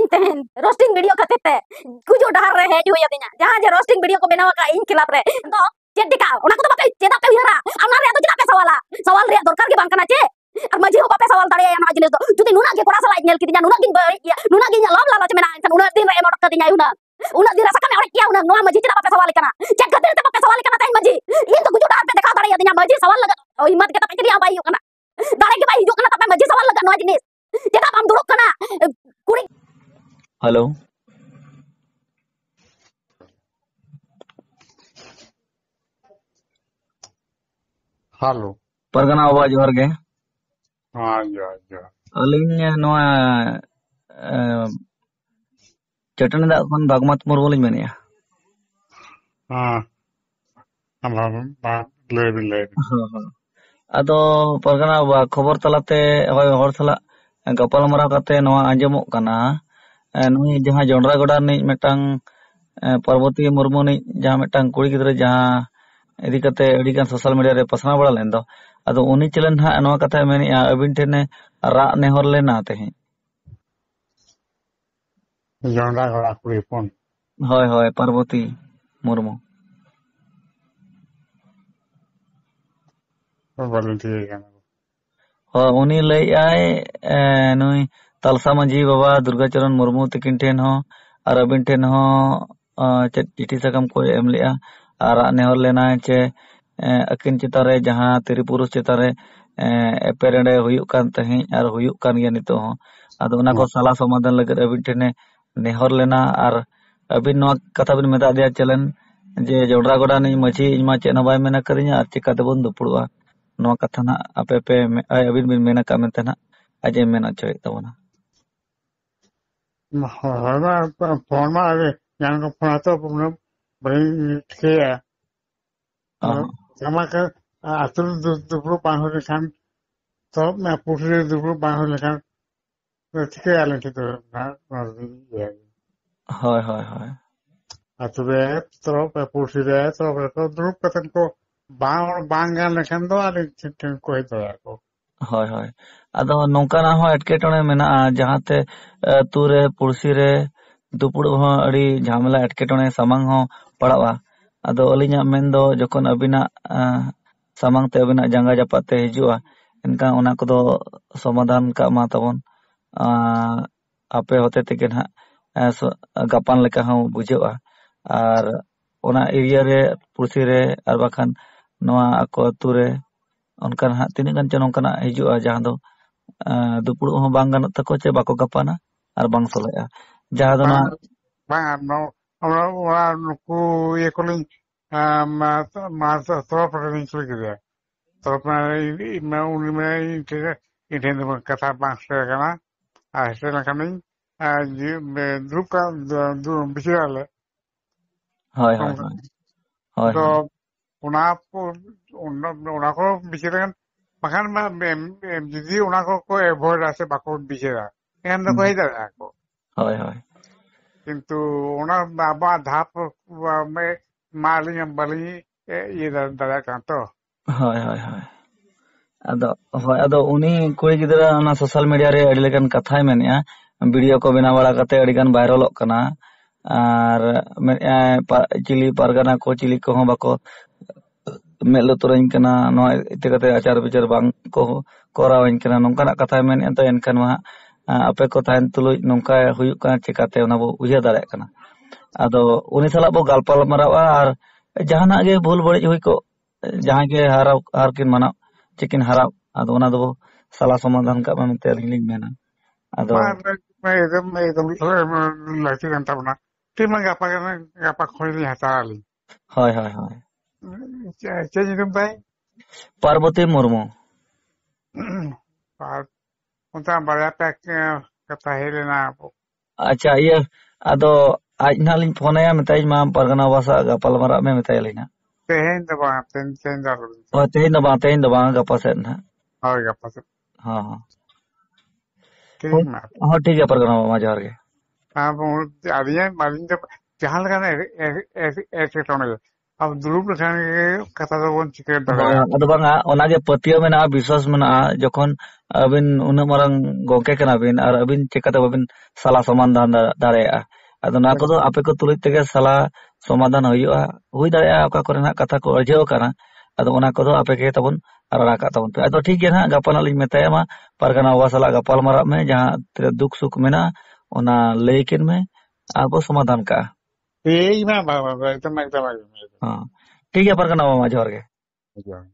ᱤᱧ ᱛᱮᱦᱮᱧ roasting video ᱠᱷᱟᱹᱛᱤᱨ ᱛᱮ ᱜᱩᱡᱩᱜ ᱰᱟᱦᱟᱨ ᱨᱮ ᱦᱮᱡ ᱦᱩᱭ ᱟᱹᱫᱤᱧᱟ ᱡᱟᱦᱟᱸ ᱡᱮ ᱨᱳᱥᱴᱤᱝ ᱵᱷᱤᱰᱤᱭᱳ ᱠᱚ ᱵᱮᱱᱟᱣ ᱟᱠᱟᱫ ᱤᱧ ᱠᱷᱤᱞᱟᱯ ᱨᱮ ᱫᱚ ᱪᱮᱫ ᱴᱤᱠᱟ ᱚᱱᱟ ᱠᱚᱫᱚ ᱵᱟᱯᱮ ᱪᱮᱫᱟᱜ ᱯᱮ ᱩᱭᱦᱟᱹᱨᱟ ᱚᱱᱟ ᱨᱮᱭᱟᱜ ᱫᱚ ᱪᱮᱫᱟᱜ ᱯᱮ ᱥᱟᱣᱟᱞᱟ ᱥᱟᱣᱟल ᱨᱮᱭᱟᱜ ᱫᱚᱨᱠᱟর ᱜᱮ ᱵᱟᱝ ᱠᱟᱱᱟ ᱪᱮ ᱟᱨ ᱢᱟᱹᱡᱷᱤ ᱦᱚᱸ ᱵᱟᱯᱮ ᱥᱟᱣᱟल ᱫᱟᱲᱮᱭᱟᱭᱟ ᱱᱚᱣᱟ ᱡᱤᱱᱤᱥ ᱫᱚ ᱡᱩᱫᱤ ᱱᱩᱱᱟᱹᱜ ᱜᱮ ᱠᱚᱲᱟ ᱥᱟᱞᱟᱜ ᱧᱮᱞ ᱠᱤᱫᱤᱧᱟ ᱱᱩᱱᱟᱹᱜ ᱜᱤᱧ ᱵᱟᱹᱲᱤᱡ ᱱᱩᱱᱟᱹᱜ ᱜᱤᱧ ᱞᱚᱵ ᱞᱟᱞᱚᱪ ᱢᱮᱱᱟᱜᱼᱟ ᱮᱱᱠᱷᱟᱱ ᱩᱱᱟᱹᱜ ᱫᱤᱱ ᱨᱮ ᱮᱢ ᱚᱰᱚᱠ ᱠᱟᱹᱫᱤᱧᱟᱭ ᱩᱱᱟᱹᱜ ᱫᱤᱱ ᱨᱮ ᱥᱟᱠᱟᱢᱮ ᱚᱲᱮᱡ ᱠᱮᱭᱟ ᱩᱱᱟᱹᱜ ᱱᱚᱣᱟ ᱢᱟᱹᱡᱷᱤ ᱪᱮᱫᱟᱜ ᱵᱟᱯᱮ ᱥᱟᱣᱟᱞᱮ ᱠᱟᱱᱟ ᱪᱮᱫ ᱠᱷᱟᱹᱛᱤᱨ ᱛᱮ ᱵᱟᱯᱮ ᱥᱟᱣᱟᱞᱮ ᱠᱟᱱᱟ ᱛᱮᱦᱮᱧ ᱢᱟᱹᱡᱷᱤ ᱤᱧ ᱫᱚ ᱜᱩᱡᱩᱜ ᱰᱟᱦᱟᱨ ᱯᱮ ᱫᱮᱠᱷᱟᱣ ᱫᱟᱲᱮᱭᱟᱫᱤᱧᱟ ᱢᱟᱹᱡᱷᱤ ᱥᱟᱣᱟल ᱞᱟᱜᱟᱫ ᱦᱤᱢᱢᱟᱛ ᱜᱮ ᱛᱟᱯᱮ ᱪᱮᱫ ᱵᱟᱭ ᱦᱩᱭᱩᱜ ᱠᱟᱱᱟ ᱫᱟᱲᱮ ᱜᱮ ᱵᱟᱭ ᱦᱤᱡᱩᱜ ᱠᱟᱱᱟ ᱛᱟᱯᱮ ᱢᱟᱹᱡᱷᱤ ᱥᱟᱣᱟल ᱞᱟᱜᱟᱫ ᱱᱚᱣᱟ ᱡᱤᱱᱤᱥ ᱪᱮᱫᱟᱜ ᱵᱟᱢ ᱫᱩᱲᱩᱵ ᱠᱟᱱᱟ ᱠᱩᱲᱤ हेलो हेलो परगना बाबा जोहर गे हाँ जोहर जोहर अलिंग नोआ चटनी दा खन बागमत मुर्मू लिंग मेनिया हाँ हम बात ले भी अदो परगना बाबा खबर तलाते होय हर सला गपाल मराव काते नोआ आंजमोग कना नुई जहां जोंडरा गोडा नि मेटांग पार्वती मुर्मू नि जहां मेटांग कुड़ी गिदरे जहां इदी कते अडी गान सोशल मीडिया रे पसना बड़ा लेन दो अदो उनी चलन हा नोआ कथा मेनिया अबिन ठेने रा नेहर लेना तेहे जोंडा घोड़ा कुड़ी फोन होय होय पार्वती मुर्मू बोले ठीक है हो उनी लई आय नुई तलसा मांझी बाबा दुर्गाचरण मुर्मू तकिन ठेन हो और अबिन ठेन हो चेत चिठी सकम को एम लेआ और नेहर लेना चे अकिन चितारे जहां तिरिपुरुष चितारे एपेरेंडे हुयुक कान तही और हुयुक कान गया नितो हो अदो उना को सला समाधान लगत अबिन ठेने नेहर लेना और अबिन नोआ कथा बिन मेता दिया चलन जे जोडरा गोडा नि मची इमा चेन बाय मेना करिnya और चिका देबन दुपुड़वा नोआ कथा ना आपे पे अबिन बिन मेना का मेनते ना अजे मेना चोय तबना फोन में आगे यहाँ को फोन आता है बड़ी के है sama ke atur dulu panggil lekan top मैं पूछ रही dulu panggil lekan ठीक है आले ठीक है ना होय होय होय atur top मैं पूछ रही top तो dulu कतन को बांगान लेkan दो आले ठीक को है तो यार को होय होय अदो नौका ना हो एटकेटोने मेना जहाते तुरे पुरसी रे दुपुड़ हो अड़ी झामेला एटकेटोने सामांग हो पड़ावा अदो अलिnya मेन दो जखन अबिना सामांग ते अबिना जंगा जापाते हिजुआ इनका ओना कोदो समाधान का मा तबन आपे होते तेके ना गापान लेका हो बुझेवा और ओना एरिया रे पुरसी रे और बाखान नोआ आको तुरे उनका ना तीन गान चन उनका हिजुआ जहां दो दुपुड़ हो बांग गानत तको चे बाको गापाना और बांग सोलेया जहां दो ना bang no orang nuku ye kuling mas trop ring klik dia trop na uni me ini kata bang sekarang sekarang kami grup ka bicara le होय होय होय तो una ko bicara kan bahkan jadi una ko avoid ase bako bicara kan ko hida ako होय होय किंतु उना बाबा धाप में मालिंग बली ये दादा का तो होय होय होय अदो उनी कुड़ी गिदरा ना सोशल मीडिया रे अडी लेकन कथाय मेनिया वीडियो को बना बड़ा कते अडी गान वायरलक कना और चिली पारगाना को चिली को हो बाको मेलो तुरइन कना नो इते कते आचार विचार बांग को कोरावइन कना नोंकाना कथाय मेनिया तो एनकन मा आपे को ताइन तुलुज नोंका हुयुक कना चिकाते ओना बो उया दाड़े कना अदो उनी साला बो गल्पल मरावा और जहाना गे भूल बड़िज हुई को जहां के हार किन माना चिकिन हरा अदो ओना दो साला समाधान का मेनते अलिंग मेना अदो मैं एकदम लड़की करता बना टीम में गपा खोली हता आली होय होय होय चेंज तुम भाई पार्वती मुर्मू और उनका बड़ा पैक कथा है लेना अच्छा ये अदो आज ना लिंग फोन आया मिताई मा परगना वासा गपल मरा में मिताई लेना तेहें दबा गपा से ना और गपा से हां हां ठीक ना हां ठीक है परगना मा जोहर गे हां वो आदिया मालिन जब जहां लगा ना ऐसे टोने अब दुरुप लेखान के कथा दो बन चिकेट दाड़ा ᱟᱫᱚ ᱵᱟᱝᱟ ᱚᱱᱟᱜᱮ ᱯᱟᱹᱛᱭᱟᱹᱣ ᱢᱮᱱᱟᱜᱼᱟ, ᱵᱤᱥᱣᱟᱥ ᱢᱮᱱᱟᱜᱼᱟ, ᱡᱚᱠᱷᱚᱱ ᱟᱹᱵᱤᱱ ᱩᱱᱟᱹᱜ ᱢᱟᱨᱟᱝ ᱜᱚᱝᱠᱮ ᱠᱟᱱᱟᱵᱤᱱ ᱟᱨ ᱟᱹᱵᱤᱱ ᱪᱤᱠᱟᱹᱛᱮ ᱵᱟᱵᱤᱱ ᱥᱟᱞᱟ ᱥᱚᱢᱟᱫᱷᱟᱱ ᱫᱟᱲᱮᱭᱟᱜᱼᱟ? ᱟᱫᱚ ᱱᱚᱣᱟ ᱠᱚᱫᱚ ᱟᱯᱮ ᱠᱚ ᱛᱩᱞᱩᱡ ᱛᱮᱜᱮ ᱥᱟᱞᱟ ᱥᱚᱢᱟᱫᱷᱟᱱ ᱦᱩᱭᱩᱜᱼᱟ, ᱦᱩᱭ ᱫᱟᱲᱮᱭᱟᱜᱼᱟ ᱚᱠᱟ ᱠᱚᱨᱮᱱᱟᱜ ᱠᱟᱛᱷᱟ ᱠᱚ ᱚᱨᱡᱟᱹᱣ ᱟᱠᱟᱱᱟ, ᱟᱫᱚ ᱚᱱᱟ ᱠᱚᱫᱚ ᱟᱯᱮ ᱜᱮ ᱛᱟᱵᱚᱱ ᱨᱟᱲᱟ ᱠᱟᱜ ᱛᱟᱵᱚᱱ ᱯᱮ। ᱟᱫᱚ ᱴᱷᱤᱠ ᱜᱮᱭᱟ ᱱᱟᱦᱟᱜ, ᱜᱟᱯᱟ ᱱᱟᱜ ᱞᱤᱧ ᱢᱮᱛᱟᱭᱟ, ᱢᱟ ᱯᱟᱨᱜᱟᱱᱟ ᱵᱟᱵᱟ ᱥᱟᱞᱟᱜ ᱜᱟᱯᱟᱞ ᱢᱟᱨᱟᱜ ᱢᱮ, ᱡᱟᱦᱟᱸ ᱛᱤᱱᱟᱹᱜ ᱫᱩᱠ ᱥᱩᱠ ᱢᱮᱱᱟᱜᱼᱟ ᱚᱱᱟ ᱞᱟᱹᱭ ᱠᱤᱱ ᱢᱮ, ᱟᱨ ᱵᱚ ᱥᱚᱢᱟᱫᱷᱟᱱ ᱠᱟᱜᱼᱟ। ये मैं एकदम एकदम ᱦᱚᱸ ᱴᱷᱤक ᱜᱮᱭᱟ ᱯᱟᱨᱜᱟᱱᱟ ᱵᱟᱵᱟ, ᱡᱚᱦᱟᱨ ᱜᱮ। एकदम